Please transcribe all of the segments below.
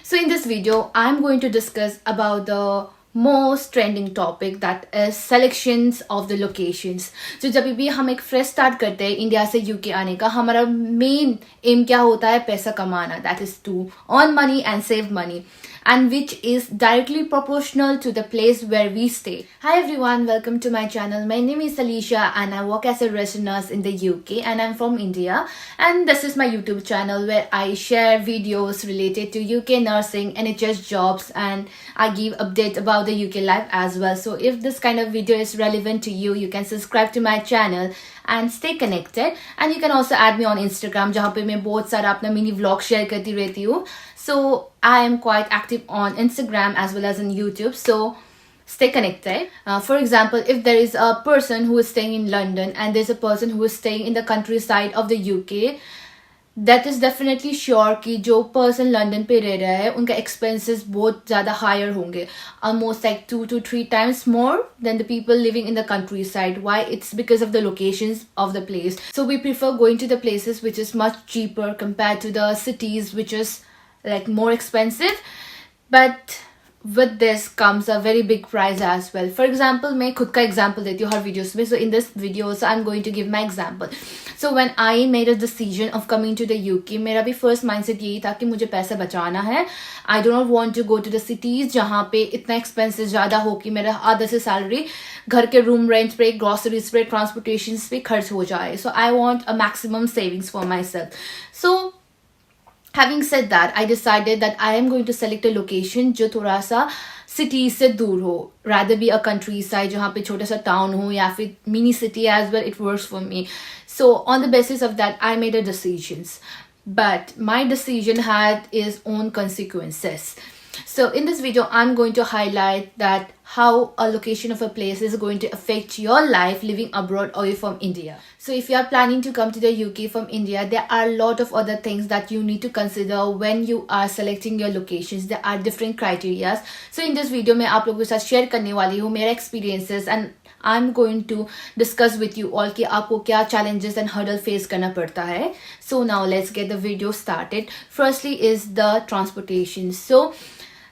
So in this video, I'm going to discuss about the most trending topic that is selections of the locations. So जब भी हम एक fresh start करते हैं India से UK आने का, हमारा main aim क्या होता है? पैसा कमाना. That is to earn money and save money, and which is directly proportional to the place where we stay. Hi everyone, welcome to my channel. My name is Alicia and I work as a resident nurse in the UK and I'm from India, and this is my YouTube channel where I share videos related to UK nursing, NHS jobs, and I give updates about the UK life as well. So if this kind of video is relevant to you, you can subscribe to my channel and stay connected. And you can also add me on Instagram जहाँ पे मैं बहुत सारा अपना mini vlog share करती रहती हूँ. So I am quite active on Instagram as well as on YouTube. So stay connected. For example, if there is a person who is staying in London and there's a person who is staying in the countryside of the UK, that is definitely sure कि जो person London पे रह रहा है उनका expenses बहुत ज़्यादा higher होंगे, almost like 2 to 3 times more than the people living in the countryside. Why? It's because of the locations of the place. So we prefer going to the places which is much cheaper compared to the cities which is like more expensive. But with this comes a very big price as well. For example, मैं खुद का example देती हूँ हर videos में. So in this video also I'm going to give my example. So when I made a decision of coming to the UK, मेरा भी first mindset यही था कि मुझे पैसा बचाना है. I do not want to go to the cities जहाँ पे इतना expenses ज़्यादा हो कि मेरा आधा से salary घर के room rent पे, groceries पे, transportations पे खर्च हो जाए. So I want a maximum savings for myself. So having said that, I decided that I am going to select a location जो थोड़ा सा city से दूर हो, rather be a countryside जहाँ पे छोटा सा town हो या फिर mini city as well. It works for me. So on the basis of that, I made a decisions. But my decision had its own consequences. So in this video, I'm going to highlight that how a location of a place is going to affect your life living abroad or you're from India. So if you are planning to come to the UK from India, there are a lot of other things that you need to consider when you are selecting your locations. There are different criteria. So in this video, मैं आप लोगों के साथ share करने वाली हूँ मेरे experiences, and I'm going to discuss with you all कि आपको क्या challenges and hurdle face करना पड़ता है. So now let's get the video started. Firstly is the transportation.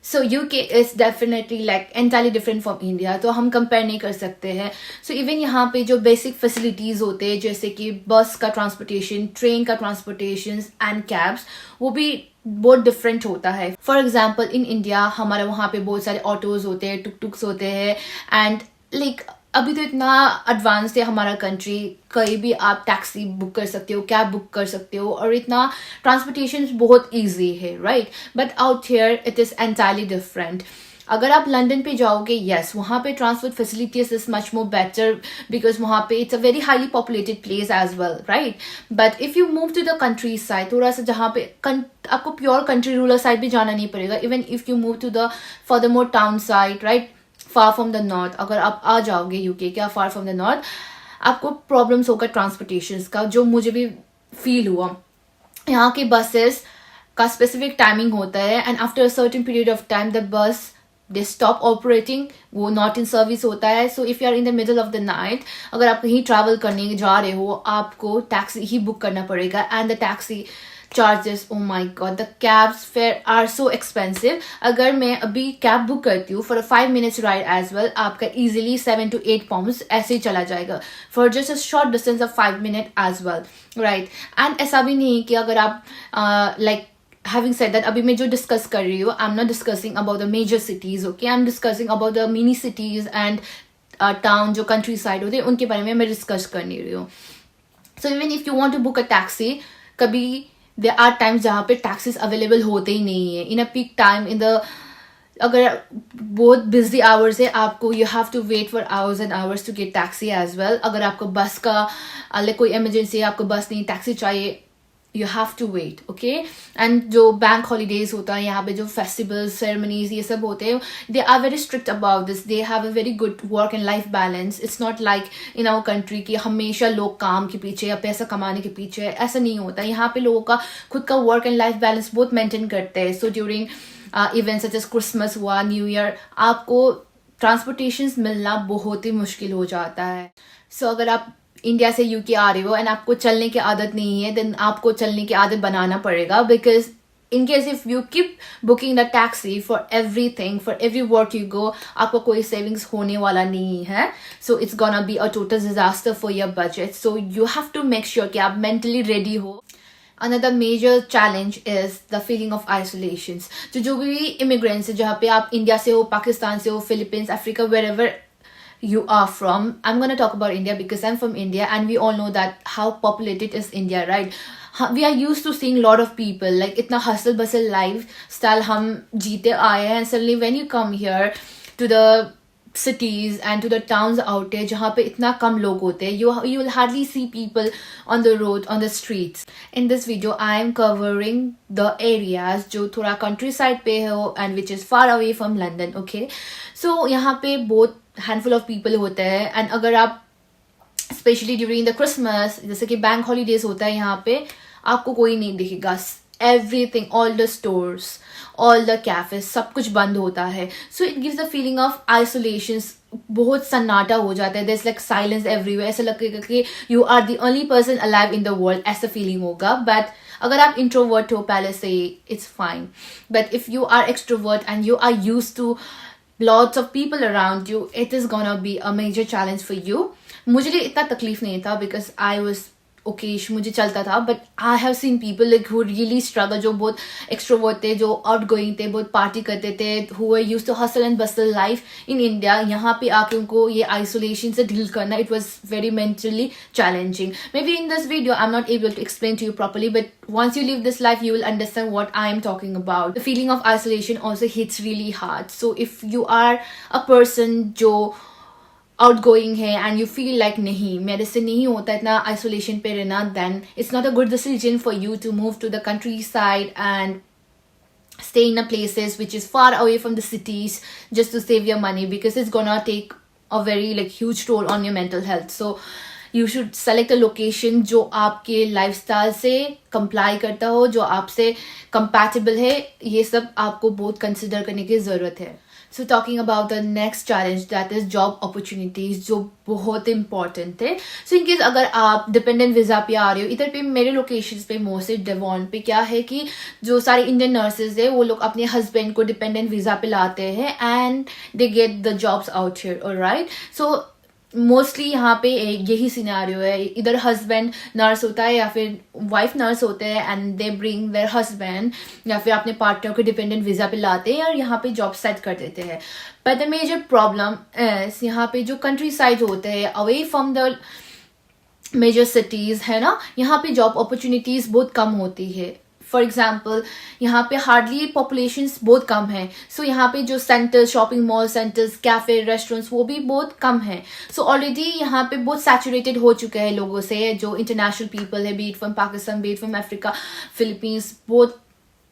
So UK is definitely like entirely different from India, तो हम compare नहीं कर सकते हैं. So even यहाँ पे जो basic facilities होते हैं जैसे कि बस का transportation, train का transportation and cabs, वो भी बहुत डिफरेंट होता है. फॉर एग्जाम्पल इन इंडिया हमारे वहाँ पे बहुत सारे ऑटोज होते हैं, टुक टुक्स होते हैं, एंड लाइक अभी तो इतना एडवांस है हमारा कंट्री, कहीं भी आप टैक्सी बुक कर सकते हो, कैब बुक कर सकते हो, और इतना ट्रांसपोर्टेशन बहुत इजी है, right. But out here it is entirely different. अगर आप लंदन पे जाओगे, यस वहाँ पे transport facilities is much more better because वहाँ पे it's a very highly populated place as well, right. But if you move to the countryside, थोड़ा सा जहाँ पे आपको प्योर कंट्री रूरल साइड भी जाना नहीं पड़ेगा. Even if you move to the for the more town side, right, far from the north, अगर आप आ जाओगे यूके क्या फार फ्रॉम द नॉर्थ, आपको प्रॉब्लम्स होगा ट्रांसपोर्टेशन का, जो मुझे भी फील हुआ. यहाँ के बसेस का स्पेसिफिक टाइमिंग होता है, and after a certain period of time the bus they stop operating, वो नॉट इन सर्विस होता है. So if you are in the middle of the night, अगर आप कहीं ट्रैवल करने जा रहे हो, आपको टैक्सी ही बुक करना पड़ेगा. And the taxi charges, oh my God, the cabs fare are so expensive. अगर मैं अभी कैब बुक करती हूँ for a 5 minutes ride as well, आपका इजीली 7 to 8 pounds ऐसे ही चला जाएगा for just a short distance of 5 minutes as well, right. And ऐसा भी नहीं कि अगर आप लाइक having said that, अभी मैं जो डिस्कस कर रही हूँ, I'm not discussing about the major cities, okay, I'm discussing about the mini cities and town जो country side होते हैं उनके बारे में मैं डिस्कस कर नहीं रही हूँ. So even if you want to book a taxi, कभी there are times जहाँ पे taxis available होते ही नहीं है. In a peak time, in the अगर बहुत बिजी आवर्स है आपको, you have to wait for hours and hours to get taxi as well. अगर आपको बस का कोई इमरजेंसी है, आपको बस नहीं टैक्सी चाहिए, you have to wait, okay. And जो बैंक हॉलीडेज होता है यहाँ पे, जो फेस्टिवल्स सेरेमनीज ये सब होते हैं, they are very strict about this. They have a very good work and life balance. It's not like in our country कि हमेशा लोग काम के पीछे या पैसा कमाने के पीछे, ऐसा नहीं होता. यहाँ पे लोगों का खुद का वर्क एंड लाइफ बैलेंस बहुत मेंटेन करते हैं. सो during events such as Christmas हुआ, न्यू ईयर, आपको ट्रांसपोर्टेशन मिलना बहुत ही मुश्किल हो जाता है. सो अगर आप इंडिया से यूके आ रहे हो एंड आपको चलने की आदत नहीं है, देन आपको चलने की आदत बनाना पड़ेगा, because in case if you keep booking the taxi for everything, for every work you go, आपको कोई savings होने वाला नहीं है. So it's gonna be a total disaster for your budget. So you have to make sure कि आप mentally ready हो. Another major challenge is the feeling of isolations. तो जो भी immigrants है, जहाँ पे आप इंडिया से हो, पाकिस्तान से हो, Philippines, Africa, wherever you are from. I'm going to talk about India because I'm from India, and we all know that how populated is India, right? We are used to seeing a lot of people, like itna hustle bustle lifestyle hum jeete aaye hain, and suddenly when you come here to the cities and to the towns out there jahan pe itna kam log hote hain, you will hardly see people on the road, on the streets. In this video I am covering the areas jo thoda countryside pe ho and which is far away from London. Okay, so yahan pe both handful of people होते हैं, and अगर आप specially during the Christmas, जैसे कि bank holidays होता है, यहाँ पे आपको कोई नहीं दिखेगा. Everything, all the stores, all the cafes, सब कुछ बंद होता है. So it gives the feeling of isolation. बहुत सन्नाटा हो जाता है. There is like silence everywhere. ऐसा लगेगा कि you are the only person alive in the world, ऐसा फीलिंग होगा. बट अगर आप इंट्रोवर्ट हो पहले से, it's fine. But if you are extrovert and you are used to lots of people around you, it is gonna be a major challenge for you. मुझे इतना तकलीफ नहीं था because I was okay, मुझे चलता था. but I have seen people like who really struggle, जो बहुत extrovert थे, जो outgoing थे, बहुत party करते थे, who were used to hustle and bustle life in India. यहाँ पे आके उनको ये isolation से deal करना, it was very mentally challenging. Maybe in this video I'm not able to explain to you properly, but once you live this life you will understand what I am talking about. The feeling of isolation also hits really hard. So if you are a person जो outgoing है and you feel like नहीं, मेरे से नहीं होता इतना isolation पे रहना, then it's not a good decision for you to move to the countryside and stay in a places which is far away from the cities just to save your money, because it's gonna take a very like huge toll on your mental health. So you should select a location जो आपके lifestyle से comply करता हो, जो आपसे compatible है. ये सब आपको बहुत consider करने की ज़रूरत है. So talking about the next challenge, that is job opportunities, जो बहुत important है. So in case अगर आप dependent visa पे आ रहे हो, इधर पे मेरे locations पे मोस्टली डेवॉन पे क्या है कि जो सारे Indian nurses है वो लोग अपने husband को dependent visa पे लाते हैं and they get the jobs out here, alright. So mostly यहाँ पे यही सिनेरियो है. इधर हस्बैंड नर्स होता है या फिर वाइफ नर्स होते हैं and they bring their husband या फिर अपने पार्टनर को डिपेंडेंट वीजा पे लाते हैं और यहाँ पे जॉब सेट कर देते हैं. But the major problem is यहाँ पे जो कंट्री साइड होते हैं away from the major cities है ना, यहाँ पे जॉब अपॉर्चुनिटीज बहुत कम होती है. फॉर एग्जाम्पल यहाँ पे हार्डली पॉपुलेशन बहुत कम है. सो यहाँ पे जो centres, shopping mall centres, cafe, restaurants वो भी बहुत कम है. सो ऑलरेडी यहाँ पे बहुत सैचुरेटेड हो चुके हैं लोगों से, जो इंटरनेशनल पीपल है, be it from Pakistan, be it from Africa, Philippines, बहुत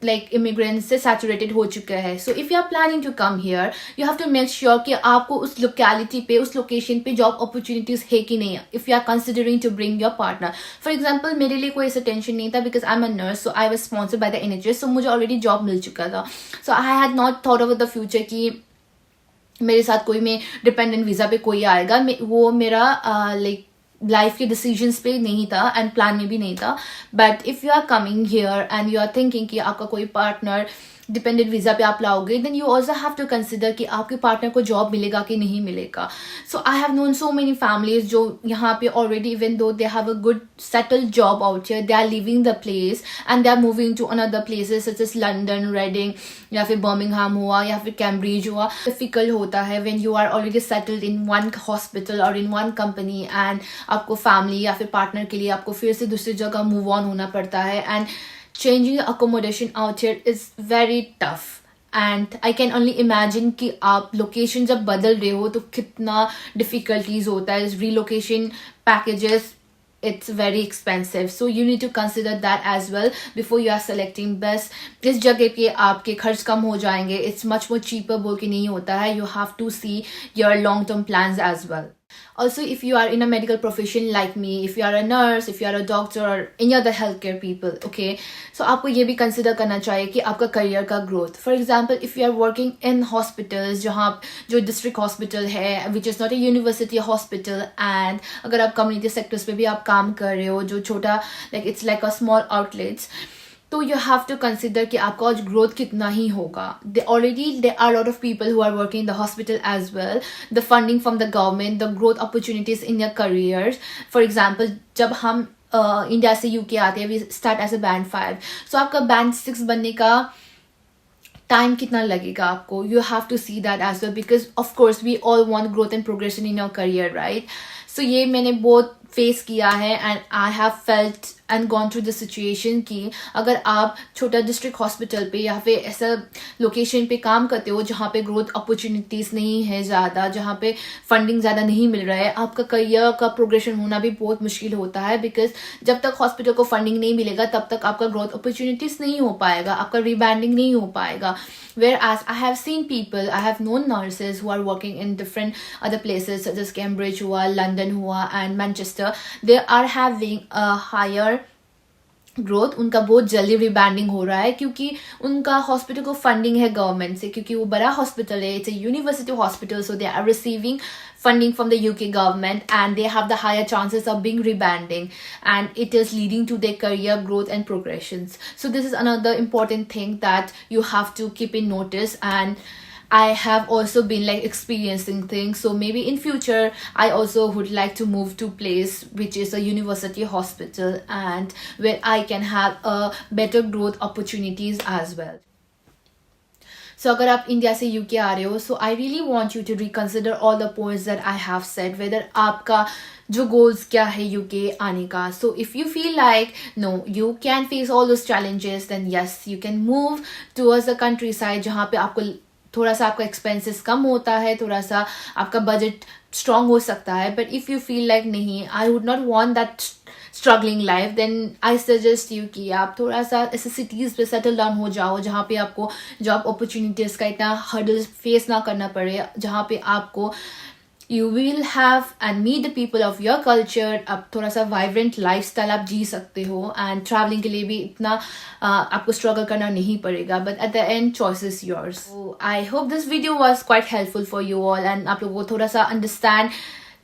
like immigrants से saturated हो चुका है. So if you are planning to come here, you have to make sure कि आपको उस locality पे, उस location पे job opportunities है कि नहीं. If you are considering to bring your partner, for example मेरे लिए कोई ऐसा tension नहीं था because I'm a nurse, so I was sponsored by the NHS, so मुझे already job मिल चुका था. So I had not thought about the future कि मेरे साथ कोई में dependent visa पे कोई आएगा. वो मेरा like लाइफ के डिसीजंस पे नहीं था एंड प्लान में भी नहीं था. But if you are coming here and you are thinking कि आपका कोई पार्टनर डिपेंडेंट वीजा पे आप लाओगे, then you also have to consider कि आपके पार्टनर को जॉब मिलेगा कि नहीं मिलेगा. So I have known so many families जो यहाँ पे already even though they have a good settled job out here, they are living the place and they are moving to another places such as London, Reading या फिर Birmingham हुआ या फिर Cambridge हुआ. Difficult होता है when you are already settled in one hospital और in one company and आपको फैमिली या फिर पार्टनर के लिए आपको फिर से दूसरी जगह मूव ऑन होना पड़ता है. And changing accommodation out here is very tough, and I can only imagine कि आप location जब बदल रहे हो तो कितना difficulties होता है. Relocation packages, it's very expensive, so you need to consider that as well before you are selecting best. किस जगह पे आपके खर्च कम हो जाएंगे, it's much more cheaper बोल के नहीं होता है. You have to see your long term plans as well. Also, if you are in a medical profession like me, if you are a nurse, if you are a doctor or any other healthcare people, okay, so आपको ये भी consider करना चाहिए कि आपका career का growth. For example, if you are working in hospitals, जहाँ जो district hospital है, which is not a university hospital, and अगर आप community sectors पे भी आप काम कर रहे हो, जो छोटा like it's like a small outlets, तो you have to consider कि आपका growth कितना ही होगा. There are a lot of people who are working in the hospital as well. The funding from the government, the growth opportunities in your careers. For example, जब हम India से UK आते हैं, we start as a band 5. So आपका band 6 बनने का time कितना लगेगा आपको. You have to see that as well, because of course we all want growth and progression in your career, right? So ये मैंने बहुत फेस किया है and I have felt and gone through the situation कि अगर आप छोटा district hospital पे या फिर ऐसा लोकेशन पे काम करते हो जहाँ पे ग्रोथ अपॉर्चुनिटीज़ नहीं है ज़्यादा, जहाँ पे फंडिंग ज़्यादा नहीं मिल रहा है, आपका करियर का प्रोग्रेशन होना भी बहुत मुश्किल होता है. बिकॉज जब तक हॉस्पिटल को फंडिंग नहीं मिलेगा तब तक आपका ग्रोथ अपॉर्चुनिटीज़ नहीं हो पाएगा, आपका रिब्रांडिंग नहीं हो पाएगा. Whereas I have seen people, I have known nurses who are working in different other places such as Cambridge हुआ, London हुआ and Manchester. They are having a higher growth, उनका बहुत जल्दी रिब्रांडिंग हो रहा है क्योंकि उनका हॉस्पिटल को फंडिंग है गवर्नमेंट से, क्योंकि वो बड़ा हॉस्पिटल है, it's a university hospital, so they are receiving funding from the UK government and they have the higher chances of being rebranding, and it is leading to their career growth and progressions. So this is another important thing that you have to keep in notice, and I have also been like experiencing things. So maybe in future I also would like to move to place which is a university hospital and where I can have a better growth opportunities as well. So अगर आप India से UK आ रहे हो, so I really want you to reconsider all the points that I have said, whether आपका जो goals क्या है यूके आने का. So if you feel like no you can face all those challenges, then yes you can move towards the countryside जहाँ पे आपको थोड़ा सा आपका एक्सपेंसेस कम होता है, थोड़ा सा आपका बजट स्ट्रॉन्ग हो सकता है. But if you feel like नहीं, I would not want that struggling life, then I suggest you कि आप थोड़ा सा ऐसे सिटीज़ पे सेटल डाउन हो जाओ जहाँ पे आपको जॉब अपॉर्चुनिटीज़ का इतना हर्डल्स फेस ना करना पड़े, जहाँ पे आपको you will have and meet the people of your culture. आप थोड़ा सा वाइब्रेंट लाइफस्टाइल आप जी सकते हो एंड ट्रैवलिंग के लिए भी इतना आपको स्ट्रगल करना नहीं पड़ेगा. But at the end choice is yours. I hope this video was quite helpful for you all and आप लोगों को थोड़ा सा अंडरस्टैंड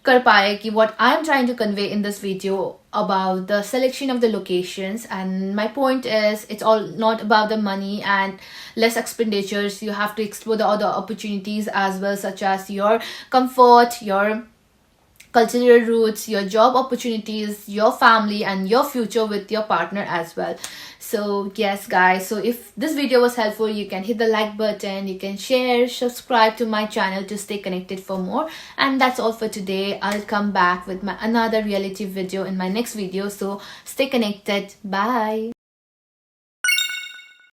कर पाए कि what I am trying to convey in this video about the selection of the locations. And my point is, it's all not about the money and less expenditures. You have to explore the other opportunities as well, such as your comfort, your cultural roots, your job opportunities, your family and your future with your partner as well. So yes guys, so if this video was helpful, you can hit the like button, you can share, subscribe to my channel to stay connected for more. And that's all for today. I'll come back with my another reality video in my next video, so stay connected. Bye.